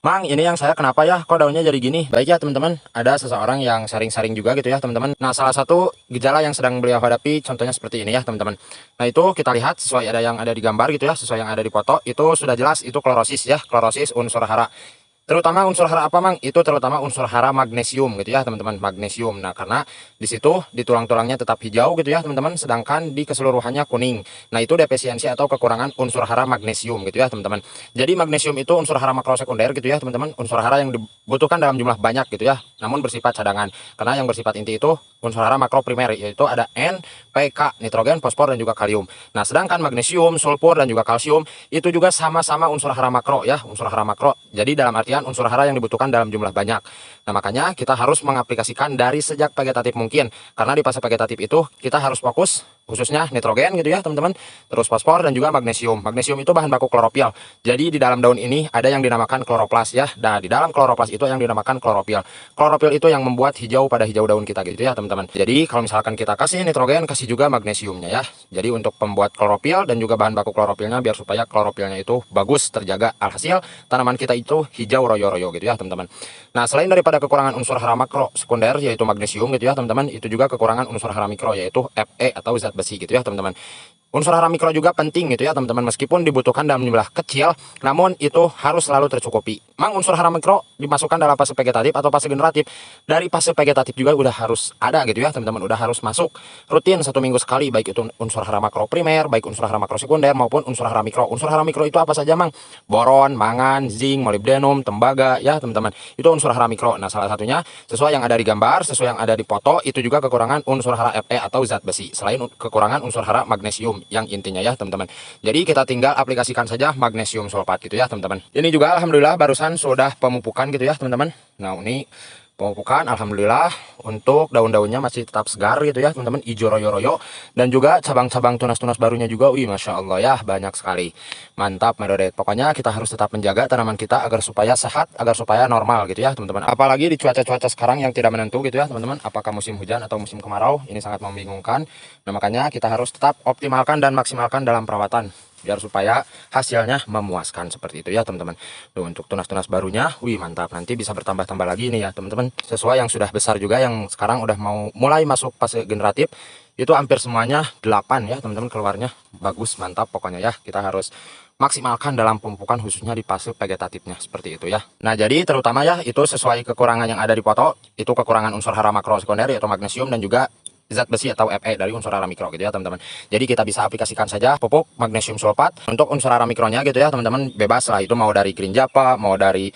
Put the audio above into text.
Mang, ini yang saya kenapa ya? Kok daunnya jadi gini? Baik ya teman-teman, ada seseorang yang sharing-sharing juga gitu ya teman-teman. Nah, salah satu gejala yang sedang beliau hadapi contohnya seperti ini ya teman-teman. Nah, itu kita lihat sesuai ada yang ada di gambar gitu ya, sesuai yang ada di foto, itu sudah jelas itu klorosis ya, klorosis unsur hara. Terutama unsur hara apa Mang? Itu terutama unsur hara magnesium gitu ya teman-teman, magnesium. Nah, karena di situ di tulang-tulangnya tetap hijau gitu ya teman-teman, sedangkan di keseluruhannya kuning. Nah, itu defisiensi atau kekurangan unsur hara magnesium gitu ya teman-teman. Jadi magnesium itu unsur hara makrosekunder gitu ya teman-teman, unsur hara yang dibutuhkan dalam jumlah banyak gitu ya, namun bersifat cadangan. Karena yang bersifat inti itu unsur hara makro primer, yaitu ada N, P, K, nitrogen, fosfor, dan juga kalium. Nah, sedangkan magnesium, sulfur, dan juga kalsium itu juga sama-sama unsur hara makro ya, unsur hara makro. Jadi dalam artian unsur hara yang dibutuhkan dalam jumlah banyak. Nah, makanya kita harus mengaplikasikan dari sejak vegetatif mungkin. Karena di fase vegetatif itu kita harus fokus khususnya nitrogen gitu ya teman-teman, terus fosfor dan juga magnesium. Magnesium itu bahan baku klorofil. Jadi di dalam daun ini ada yang dinamakan kloroplas ya. Nah, di dalam kloroplas itu yang dinamakan klorofil. Klorofil itu yang membuat hijau pada hijau daun kita gitu ya teman-teman. Jadi kalau misalkan kita kasih nitrogen, kasih juga magnesiumnya ya. Jadi untuk pembuat klorofil dan juga bahan baku klorofilnya biar supaya klorofilnya itu bagus terjaga. Alhasil tanaman kita itu hijau royo-royo gitu ya teman-teman. Nah, selain daripada kekurangan unsur hara makro sekunder yaitu magnesium gitu ya teman-teman, itu juga kekurangan unsur hara mikro yaitu Fe atau zat besi gitu ya teman-teman. Unsur hara mikro juga penting gitu ya teman-teman, meskipun dibutuhkan dalam jumlah kecil, namun itu harus selalu tercukupi. Mang, unsur hara mikro dimasukkan dalam fase vegetatif atau fase generatif. Dari fase vegetatif juga udah harus ada gitu ya teman-teman, udah harus masuk rutin 1 minggu sekali, baik itu unsur hara makro primer, baik unsur hara makro sekunder maupun unsur hara mikro. Unsur hara mikro itu apa saja Mang? Boron, mangan, zinc, molybdenum, tembaga ya teman-teman. Itu unsur hara mikro. Nah, salah satunya sesuai yang ada di gambar, sesuai yang ada di foto, itu juga kekurangan unsur hara Fe atau zat besi, selain kekurangan unsur hara magnesium yang intinya ya teman-teman. Jadi kita tinggal aplikasikan saja magnesium sulfat gitu ya teman-teman. Ini juga alhamdulillah barusan sudah pemupukan gitu ya teman-teman. Nah, ini pemupukan alhamdulillah untuk daun-daunnya masih tetap segar gitu ya teman-teman, hijau royo-royo, dan juga cabang-cabang tunas-tunas barunya juga wih masya Allah ya banyak sekali. Mantap Medodet, pokoknya kita harus tetap menjaga tanaman kita agar supaya sehat, agar supaya normal gitu ya teman-teman. Apalagi di cuaca-cuaca sekarang yang tidak menentu gitu ya teman-teman, apakah musim hujan atau musim kemarau, ini sangat membingungkan. Nah, makanya kita harus tetap optimalkan dan maksimalkan dalam perawatan biar supaya hasilnya memuaskan seperti itu ya teman-teman. Untuk tunas-tunas barunya wih mantap, nanti bisa bertambah-tambah lagi nih ya teman-teman, sesuai yang sudah besar juga yang sekarang udah mau mulai masuk fase generatif. Itu hampir semuanya 8 ya teman-teman keluarnya, bagus mantap pokoknya ya. Kita harus maksimalkan dalam pemupukan khususnya di fase vegetatifnya seperti itu ya. Nah, jadi terutama ya itu sesuai kekurangan yang ada di foto, itu kekurangan unsur hara makro sekunder yaitu magnesium dan juga zat besi atau Fe dari unsur hara mikro gitu ya teman-teman. Jadi kita bisa aplikasikan saja pupuk magnesium sulfat untuk unsur hara mikronya gitu ya teman-teman, bebas lah itu mau dari green japa, mau dari